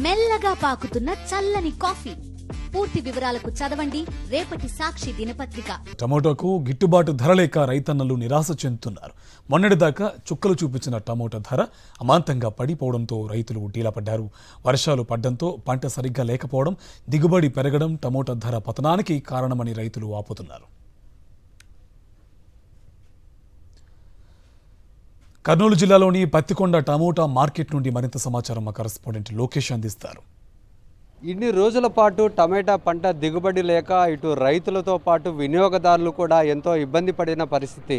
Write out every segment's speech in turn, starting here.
మెల్లగా పాకుతున్న చల్లని కాఫీ. పూర్తి వివరాలకు చదవండి రేపటి సాక్షి దినపత్రిక. టమోటాకు గిట్టుబాటు ధర లేక రైతన్నలు నిరాశ చెందుతున్నారు. మొన్నటిదాకా చుక్కలు చూపించిన టమోటా ధర అమాంతంగా పడిపోవడంతో రైతులు డీలపడ్డారు. వర్షాలు పడ్డంతో పంట సరిగ్గా లేకపోవడం, దిగుబడి పెరగడం టమోటా ధర పతనానికి కారణమని రైతులు వాపోతున్నారు. కర్నూలు జిల్లాలోని పత్తికొండ టమోటా మార్కెట్ నుండి మరింత సమాచారం మా కరెస్పాండెంట్ లోకేష్ అందిస్తారు. ఇన్ని రోజుల పాటు టమాటా పంట దిగుబడి లేక ఇటు రైతులతో పాటు వినియోగదారులు కూడా ఎంతో ఇబ్బంది పడిన పరిస్థితి.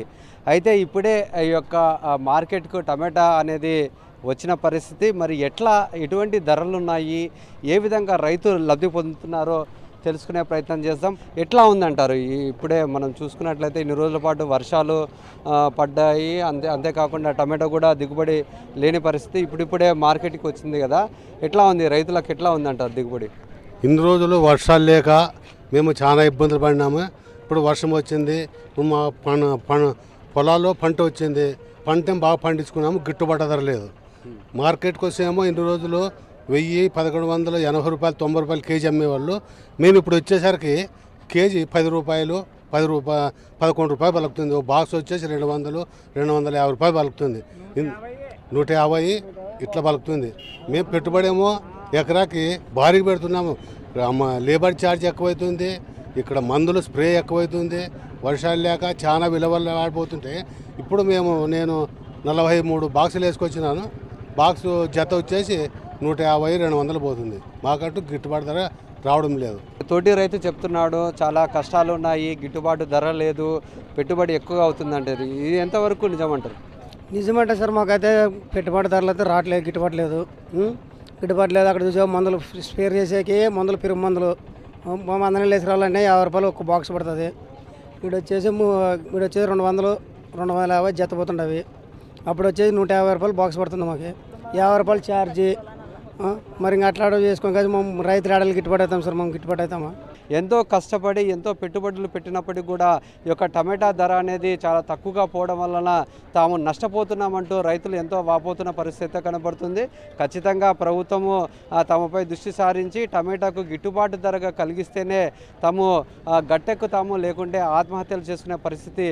అయితే ఇప్పుడే ఈ యొక్క మార్కెట్కు టమాటా అనేది వచ్చిన పరిస్థితి. మరి ఎటువంటి ధరలు ఉన్నాయి, ఏ విధంగా రైతులు లబ్ధి పొందుతున్నారో తెలుసుకునే ప్రయత్నం చేద్దాం. ఎట్లా ఉందంటారు? ఇప్పుడే మనం చూసుకున్నట్లయితే ఇన్ని రోజుల పాటు వర్షాలు పడ్డాయి, అంతేకాకుండా టమాటో కూడా దిగుబడి లేని పరిస్థితి ఇప్పుడిప్పుడే మార్కెట్కి వచ్చింది కదా. ఎట్లా ఉంది, రైతులకు ఎట్లా ఉందంటారు దిగుబడి? ఇన్ని రోజులు వర్షాలు లేక మేము చాలా ఇబ్బందులు పడినాము. ఇప్పుడు వర్షం వచ్చింది, మా పొలాల్లో పంట వచ్చింది, పంట బాగా పండించుకున్నాము, గిట్టుబాటు ధర లేదు. మార్కెట్కి వచ్చేమో ఇన్ని రోజులు 1000, 1180 రూపాయలు, 90 రూపాయలు కేజీ అమ్మేవాళ్ళు. మేము ఇప్పుడు వచ్చేసరికి కేజీ 10 రూపాయలు, 11 రూపాయలు పలుకుతుంది. ఓ బాక్స్ వచ్చేసి 200, 250 రూపాయలు పలుకుతుంది. 150 ఇట్లా పలుకుతుంది. మేము పెట్టుబడేమో ఎకరాకి భారీగా పెడుతున్నాము. లేబర్ ఛార్జ్ ఎక్కువైతుంది, ఇక్కడ మందులు స్ప్రే ఎక్కువైతుంది. వర్షాలు లేక చాలా విలువలు ఆడిపోతుంటే ఇప్పుడు నేను 43 బాక్సులు వేసుకొచ్చినాను. బాక్సు జత వచ్చేసి 150, 200 పోతుంది. మాకంటూ గిట్టుబాటు ధర రావడం లేదు. తోటి రైతు చెప్తున్నాడు, చాలా కష్టాలు ఉన్నాయి, గిట్టుబాటు ధర లేదు, పెట్టుబడి ఎక్కువగా అవుతుందంటారు. ఇది ఎంతవరకు నిజమంటారు? నిజమంటే సార్, మాకైతే పెట్టుబడి ధరలు అయితే రావట్లేదు, గిట్టుబాటు లేదు. అక్కడ చూసే మందులు స్పేర్ చేసేకి మందులు, పెరుగు మందులు 100 లేసి రావాలంటే 50 రూపాయలు ఒక బాక్స్ పడుతుంది. ఇక్కడ వచ్చేసి 200, 250 జత పోతుండవి. అప్పుడు వచ్చేసి 150 రూపాయలు బాక్స్ పడుతుంది మాకు. 50 రూపాయలు ఛార్జీ. మరి ఇంకా అట్లా చేసుకోం కదా, మేము రైతులు ఆడలు గిట్టుబాటు అవుతాం సార్, మేము గిట్టుబాటు అవుతామా? ఎంతో కష్టపడి ఎంతో పెట్టుబడులు పెట్టినప్పటికీ కూడా ఈ యొక్క టమాటా ధర అనేది చాలా తక్కువగా పోవడం వలన తాము నష్టపోతున్నామంటూ రైతులు ఎంతో వాపోతున్న పరిస్థితి కనబడుతుంది. ఖచ్చితంగా ప్రభుత్వము తమపై దృష్టి సారించి టమాటాకు గిట్టుబాటు ధరగా కలిగిస్తేనే తాము గట్టెక్కుతాము, లేకుంటే ఆత్మహత్యలు చేసుకునే పరిస్థితి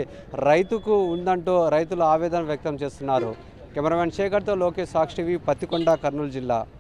రైతుకు ఉందంటూ రైతులు ఆవేదన వ్యక్తం చేస్తున్నారు. కెమెరామెన్ శేఖర్తో లోకేష్, సాక్షి టీవీ, పత్తికొండ, కర్నూలు జిల్లా.